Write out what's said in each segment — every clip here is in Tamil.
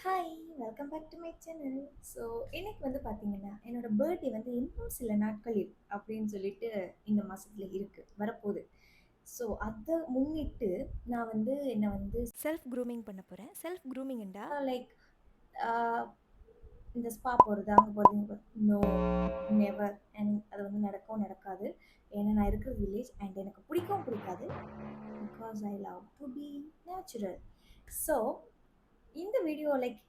Hi! Welcome back to my channel. So, இன்னைக்கு வந்து பார்த்தீங்கன்னா, என்னோட பர்த்டே வந்து இன்னும் சில நாட்களில் அப்படின்னு சொல்லிட்டு இந்த மாசத்துல இருக்கு. வரப்போது. ஸோ, அத முன்னிட்டு நான் வந்து என்ன வந்து செல்ஃப் க்ரூமிங் பண்ண போறேன். செல்ஃப் க்ரூமிங்ண்டா லைக் ஆ இந்த ஸ்பா போறது, அங்க போறது, இங்க போறது. No, never. அண்ட் அது வந்து நடக்கவும் நடக்காது. ஏன்னா நான் இருக்கிறது வில்லேஜ் அண்ட் எனக்கு பிடிக்கவும் பிடிக்காது. Because I love to be natural. So, இந்த வீடியோ லைக்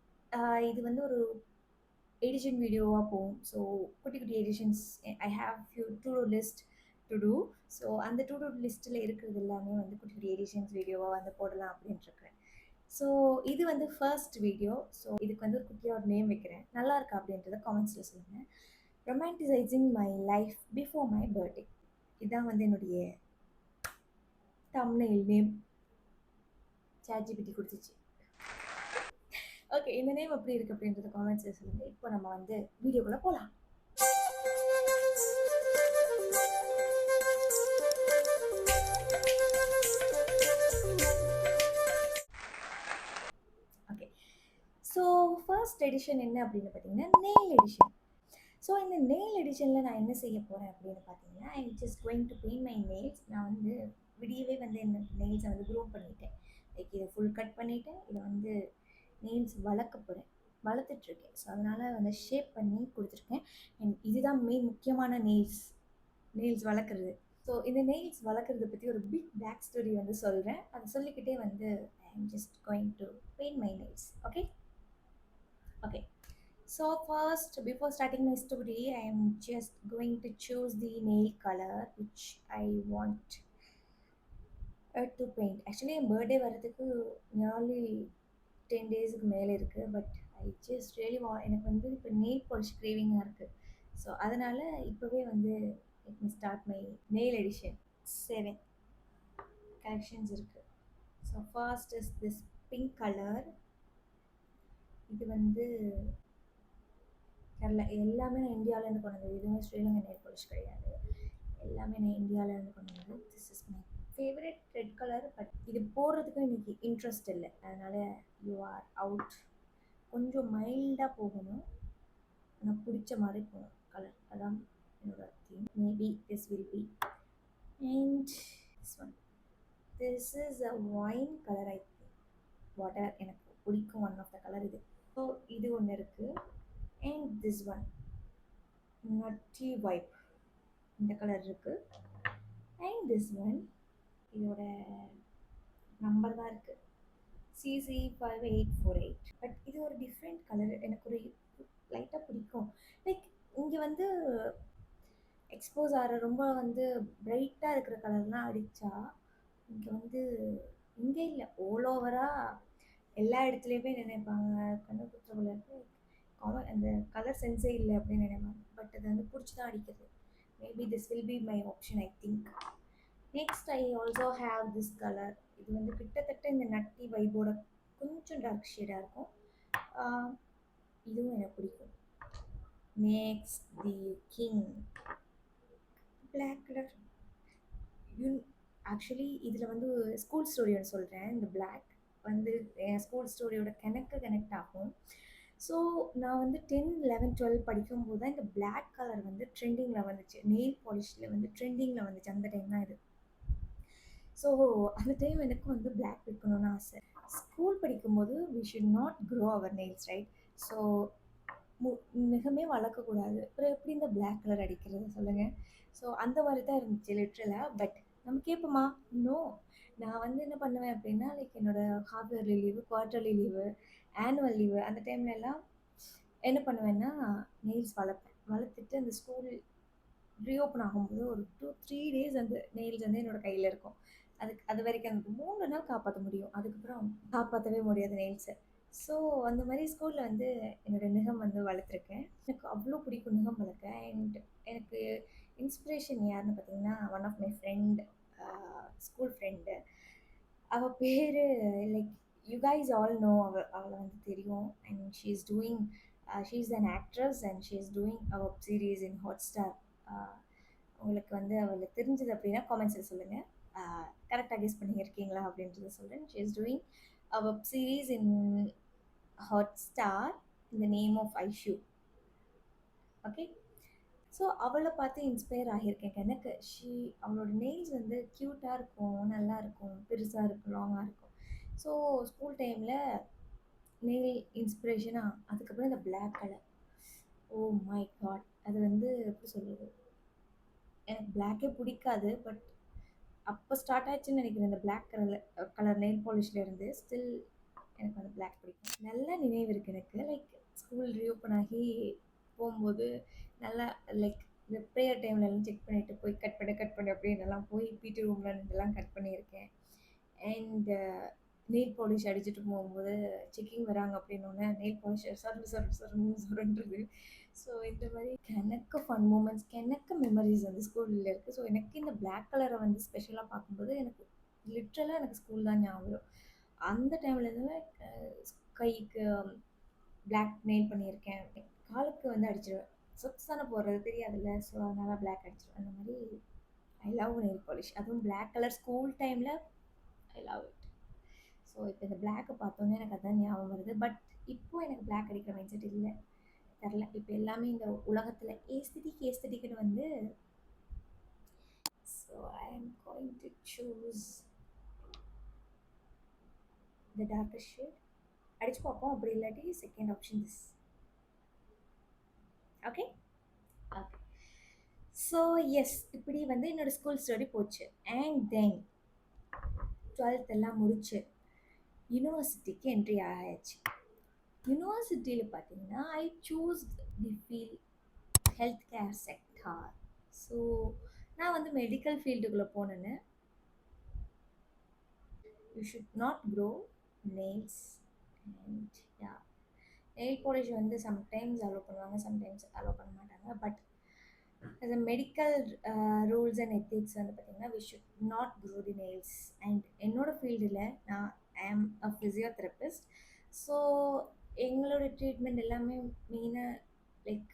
இது வந்து ஒரு எடிஷன் வீடியோவாக போகும். ஸோ குட்டி குட்டி editions I have few to do list to do. So அந்த டு டூ லிஸ்ட்டில் இருக்கிறது எல்லாமே வந்து குட்டி குட்டி எடிஷன்ஸ் வீடியோவாக வந்து போடலாம் அப்படின்ட்டு இருக்கிறேன். ஸோ இது வந்து ஃபர்ஸ்ட் வீடியோ. ஸோ இதுக்கு வந்து ஒரு குட்டியாக ஒரு நேம் வைக்கிறேன். நல்லா இருக்கா அப்படின்றத காமெண்ட்ஸில் சொல்லுங்கள். Romanticising my life before my birthday. இதுதான் வந்து என்னுடைய தம்ப்நெயில் நேம். சாட்ஜிபிட்டி கொடுத்துச்சு. ஓகே, இந்த நேம் எப்படி இருக்குது அப்படின்றத காமெண்ட்ஸில் சொல்லுங்கள். இப்போ நம்ம வந்து வீடியோக்குள்ளே போகலாம். ஓகே, ஸோ ஃபர்ஸ்ட் எடிஷன் என்ன அப்படின்னு பார்த்தீங்கன்னா நெயில் எடிஷன். ஸோ இந்த நெயில் எடிஷனில் நான் என்ன செய்ய போகிறேன் அப்படின்னு பார்த்தீங்கன்னா I just going to paint my nails. நான் வந்து விடியவே வந்து என்ன நெயில்ஸை வந்து க்ரூம் பண்ணிட்டேன். லைக் இதை ஃபுல் கட் பண்ணிவிட்டேன். இதை வந்து நெயில்ஸ் வளர்க்க போகிறேன், வளர்த்துட்ருக்கேன். ஸோ அதனால் வந்து ஷேப் பண்ணி கொடுத்துருக்கேன். அண்ட் இதுதான் மெயின் முக்கியமான நெயில்ஸ் வளர்க்குறது. ஸோ இந்த நெயில்ஸ் வளர்க்குறத பற்றி ஒரு பிக் பேக் ஸ்டோரி வந்து சொல்கிறேன். அதை சொல்லிக்கிட்டே வந்து I am just going to paint my nails. Okay okay. So first, before starting my story, I am just going to choose the nail color which I want to paint. Actually, N birthday வரதுக்கு நியர்லி 10 டேஸுக்கு மேலே இருக்குது. பட் ஐ ஜஸ்ட் ரியலி எனக்கு வந்து இப்போ நெயில் பாலிஷ் கிரேவிங்காக இருக்குது. ஸோ அதனால் இப்போவே வந்து let me start my nail edition. 7 collections இருக்குது. So first is this pink colour. இது வந்து தெரில, எல்லாமே நான் இந்தியாவிலேருந்து கொண்டு வந்தது. எதுவுமே ஸ்ரீலங்கா நெயில் பாலிஷ் கிடையாது. எல்லாமே நான் இந்தியாவிலேருந்து கொண்டு வந்தது. This is my favourite red colour. But இது போடுறதுக்கு எனக்கு இன்ட்ரெஸ்ட் இல்லை. அதனால் யூ ஆர் அவுட். கொஞ்சம் மைல்டாக போகணும், எனக்கு பிடிச்ச மாதிரி போகணும் கலர். அதான் என்னோட தீம். Maybe this will be. And this one, this is a wine colour. I think water எனக்கு பிடிக்கும். ஒன் ஆஃப் த கலர் இது. ஸோ இது ஒன்று இருக்குது. And this one nutty vibe, இந்த கலர் இருக்குது. அண்ட் திஸ் ஒன், இதோட நம்பர் தான் இருக்குது CC5848. பட் இது ஒரு டிஃப்ரெண்ட் கலர். எனக்கு ஒரு லைட்டாக பிடிக்கும். லைக் இங்கே வந்து எக்ஸ்போஸ் ஆகிற ரொம்ப வந்து பிரைட்டாக இருக்கிற கலர்லாம் அடித்தா இங்கே வந்து இங்கே இல்லை, ஆல் ஓவராக எல்லா இடத்துலையுமே நினைப்பாங்க கண்ணு குத்துறவுல அந்த கலர் சென்ஸே இல்லை அப்படின்னு நினைப்பாங்க. பட் அது வந்து பிடிச்சி தான் அடிக்கிறது. Maybe this will be my option I think. Next I also have this colour. இது வந்து கிட்டத்தட்ட இந்த நட்டி வைபோட கொஞ்சம் டார்க் ஷேடாக இருக்கும். இதுவும் எனக்கு பிடிக்கும். Next the king black colour. Actually இதில் வந்து ஸ்கூல் ஸ்டோரி ஒன்று சொல்கிறேன். இந்த பிளாக் வந்து என் ஸ்கூல் ஸ்டோரியோட கனெக்ட் ஆகும். ஸோ நான் வந்து 10, 11, 12 படிக்கும்போது தான் இந்த பிளாக் கலர் வந்து ட்ரெண்டிங்கில் வந்துச்சு. நெயில் பாலிஷில் வந்து ட்ரெண்டிங்கில் வந்துச்சு. அந்த டைம் தான் இது. ஸோ அந்த டைம் எனக்கும் வந்து பிளாக் வைக்கணும்னு ஆசை. ஸ்கூல் படிக்கும்போது we should not grow our nails, right? So மிகமே வளர்க்கக்கூடாது. அப்புறம் எப்படி இந்த பிளாக் கலர் அடிக்கிறது சொல்லுங்கள்? ஸோ அந்த மாதிரி தான் இருந்துச்சு லிட்ரலாக. பட் நம்ம கேட்போமா? நோ. நான் வந்து என்ன பண்ணுவேன் அப்படின்னா லைக் என்னோடய half yearly leave, quarterly leave, annual leave அந்த டைம்லலாம் என்ன பண்ணுவேன்னா நெயில்ஸ் வளர்த்துட்டு அந்த ஸ்கூல் ரீஓப்பன் ஆகும்போது ஒரு 2-3 டேஸ் அந்த நெயில்ஸ் வந்து என்னோடய கையில் இருக்கும். அது வரைக்கும் எனக்கு 3 நாள் காப்பாற்ற முடியும். அதுக்கப்புறம் காப்பாற்றவே முடியாது நெயில்ஸை. ஸோ அந்த மாதிரி ஸ்கூலில் வந்து என்னோடய நுகம் வந்து வளர்த்துருக்கேன். எனக்கு அவ்வளோ பிடிக்கும் நுகம் வளர்க்க. அண்ட் எனக்கு இன்ஸ்பிரேஷன் யாருன்னு பார்த்தீங்கன்னா one of my friend, school friend. அவள் பேர் like you guys all know. அவளை வந்து தெரியும். And she is doing she is an actress and she is doing a web series in Hotstar. உங்களுக்கு வந்து அவளை தெரிஞ்சது அப்படின்னா காமெண்ட்ஸில் சொல்லுங்கள். கரெக்டாக கெஸ் பண்ணியிருக்கீங்களா அப்படின்றத சொல்கிறேன். She is doing a web series in Hotstar இந்த name of Aishu. Okay. So அவளை பார்த்து இன்ஸ்பயர் ஆகியிருக்கேன். எனக்கு அவளோட நெயில்ஸ் வந்து க்யூட்டாக இருக்கும், நல்லா இருக்கும், பெருசாக இருக்கும், லாங்காக இருக்கும். ஸோ ஸ்கூல் டைமில் நெயில் இன்ஸ்பிரேஷனா அதுக்கப்புறம் இந்த black colour. Oh my God! அது வந்து எப்படி சொல்கிறது, எனக்கு பிளாக்கே பிடிக்காது. பட் அப்போ ஸ்டார்ட் ஆச்சுன்னு நினைக்கிறேன் இந்த பிளாக் கலர் நெயில் பாலிஷ்லேருந்து. ஸ்டில் எனக்கு வந்து பிளாக் பிடிக்கும். நல்ல நினைவு இருக்குது எனக்கு. லைக் ஸ்கூல் ரீஓப்பன் ஆகி போகும்போது நல்லா லைக் இந்த ப்ரேயர் டைம்லலாம் செக் பண்ணிவிட்டு போய் கட் பண்ணு அப்படின்னுலாம் போய் பிடி ரூமில் நின்றுலாம் கட் பண்ணியிருக்கேன். அண்ட் நெயில் பாலிஷ் அடிச்சுட்டு போகும்போது செக்கிங் வராங்க அப்படின்னோடனே நெயில் பாலிஷ் சொருன்றது. ஸோ இந்த மாதிரி எனக்கு ஃபன் மூமெண்ட்ஸ், எனக்கு மெமரிஸ் வந்து ஸ்கூலில் இருக்குது. ஸோ எனக்கு இந்த பிளாக் கலரை வந்து ஸ்பெஷலாக பார்க்கும்போது எனக்கு லிட்ரலாக எனக்கு ஸ்கூல் தான் ஞாபகம் வரும். அந்த டைம்லேருந்து கைக்கு பிளாக் நெயில் பண்ணியிருக்கேன். காலுக்கு வந்து அடிச்சிடுவேன். சொக்ஸ் தானே போடுறது தெரியாதுல்ல. ஸோ அதனால் பிளாக் அடிச்சிடுவேன். அந்த மாதிரி ஐ லவ் நெயில் பாலிஷ். அதுவும் பிளாக் கலர் ஸ்கூல் டைமில் ஐ லவ் இட். ஸோ இப்போ இந்த பிளாக்கை பார்த்தோன்னே எனக்கு அதான் ஞாபகம் வருது. பட் இப்போ எனக்கு பிளாக் அடிக்கிற மைண்ட் செட் இல்லை, தெரில. இப்போ எல்லாமே இந்த உலகத்தில் ஏஸ்தட்டிக்னு வந்து. So I am going to choose the darkest shade. அடிச்சு பார்ப்போம். அப்படி இல்லாட்டி second option this. Okay. Okay. So yes, இப்படி வந்து என்னோடய ஸ்கூல் ஸ்டோரி போச்சு. அண்ட் தென் 12th எல்லாம் முடிச்சு யூனிவர்சிட்டிக்கு என்ட்ரி ஆயாச்சு. யூனிவர்சிட்டியில் பார்த்தீங்கன்னா I choose the field health care sector. So நான் வந்து மெடிக்கல் ஃபீல்டுக்குள்ளே போனேன்னு. You should not grow nails. And yeah, nail polish வந்து சம்டைம்ஸ் அலோவ் பண்ணுவாங்க, சம்டைம்ஸ் அலோவ் பண்ண மாட்டாங்க. But as a medical rules and ethics வந்து பார்த்தீங்கன்னா we should not grow the nails. And என்னோட ஃபீல்டில் நான் ஆம் அ ஃபிசியோதெரபிஸ்ட். ஸோ எங்களோட ட்ரீட்மெண்ட் எல்லாமே மெயினாக லைக்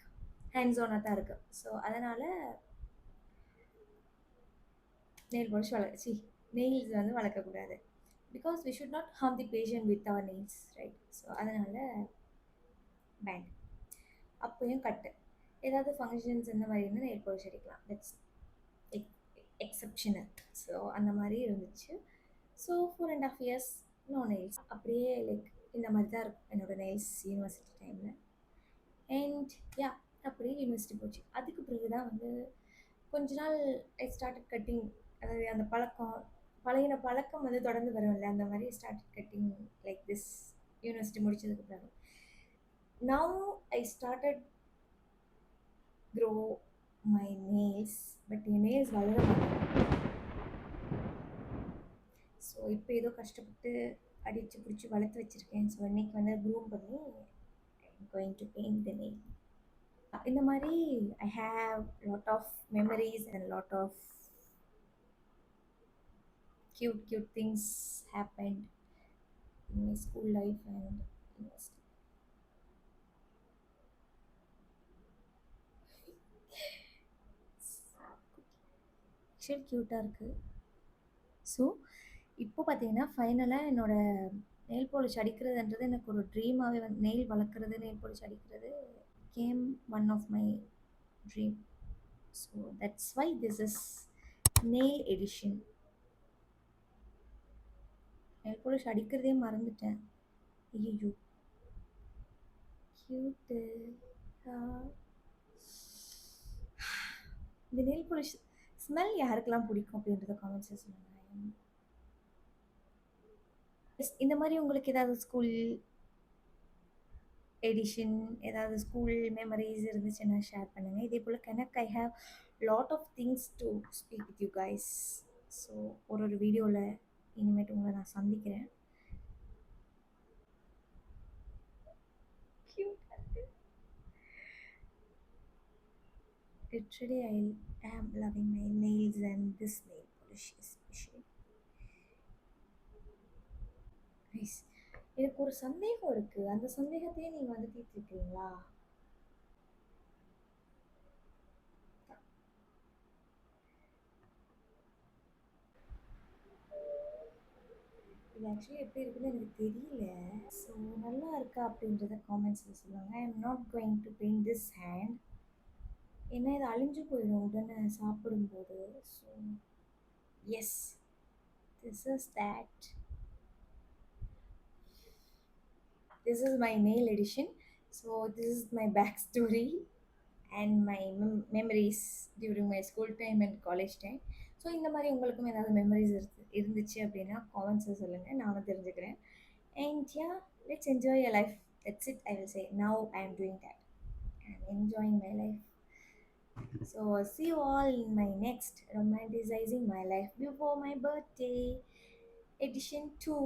ஹேண்ட்ஸ் ஆனாக தான் இருக்குது. ஸோ அதனால் நெயில் பாலிஷ் நெயில்ஸ் வந்து வளர்க்கக்கூடாது. Because we should not harm the patient with our nails, right? So அதனால் பேண்ட். அப்போயும் கட்டு ஏதாவது ஃபங்க்ஷன்ஸ் இந்த மாதிரி இருந்தால் நெயில் பாலிஷ் அடிக்கலாம். That's exceptional. ஸோ அந்த மாதிரி இருந்துச்சு. So 4.5 years no nails. அப்படியே லைக் இந்த மாதிரி தான் இருக்கும் என்னோடய நெயில்ஸ் யூனிவர்சிட்டி டைமில். அண்ட் யா, அப்படியே யூனிவர்சிட்டி போச்சு. அதுக்கு பிறகு தான் வந்து கொஞ்ச நாள் ஐ ஸ்டார்டட் கட்டிங். அதாவது அந்த பழக்கம் வந்து தொடர்ந்து வரும்ல, அந்த மாதிரி started cutting like this university முடிச்சதுக்கு பிறகு. Now I started grow my nails. But N nails வளர மாட்டேங்குது. ஸோ இப்போ ஏதோ கஷ்டப்பட்டு அடித்து பிடிச்சி வளர்த்து வச்சுருக்கேன். ஸோ இன்றைக்கி வந்து க்ரூம் பண்ணி going to paint the nail. இந்த மாதிரி I have lot of memories and lot of cute things happened in my school life and university. Actually க்யூட்டாக இருக்குது. ஸோ இப்போ பார்த்தீங்கன்னா ஃபைனலாக என்னோடய நெயில் பாலிஷ் அடிக்கிறதுன்றது எனக்கு ஒரு ட்ரீமாகவே வந்து நெயில் வளர்க்குறது, நெயில் பாலிஷ் அடிக்கிறது came one of my dream. So that's why this is nail edition. Nail polish அடிக்கிறதே மறந்துட்டேன். ஐயோ க்யூட்டு. இந்த நெயில் பாலிஷ் ஸ்மெல் யாருக்கெல்லாம் பிடிக்கும் அப்படின்றத காமெண்ட்ஸில் சொல்லுங்கள். இந்த மாதிரி உங்களுக்கு ஏதாவது ஸ்கூல் எடிஷன், ஏதாவது ஸ்கூல் மெமரிஸ் இருந்துச்சுன்னா ஷேர் பண்ணுங்கள். இதே போல் connect I have lot of things to speak with you guys. So ஒரு வீடியோவில் இனிமேட்டு உங்களை நான் சந்திக்கிறேன். Literally, I am loving my nails and this nail polish especially. Nice. எனக்கு ஒரு சந்தேகம் இருக்குது. அந்த சந்தேகத்தையே நீங்கள் வந்து தீர்த்துருக்கீங்களா? இது ஆக்சுவலி எப்படி இருக்குன்னு எனக்கு தெரியல. ஸோ நல்லா இருக்கா அப்படின்றத காமெண்ட்ஸில் சொல்லுவாங்க. I am not going to paint this hand. ஏன்னா இது அழிஞ்சு போயிடும் உடனே சாப்பிடும்போது. So yes, this is that. This is my nail edition. So this is my backstory and my memories during my school time and college time. So இந்த மாதிரி உங்களுக்கும் ஏதாவது மெமரிஸ் இருந்துச்சு அப்படின்னா காமெண்ட்ஸில் சொல்லுங்கள், நானும் தெரிஞ்சுக்கிறேன். And yeah, let's enjoy your life. That's it, I will say. Now I am doing that. I am enjoying my life. So see you all in my next romanticizing my life before my birthday edition 2.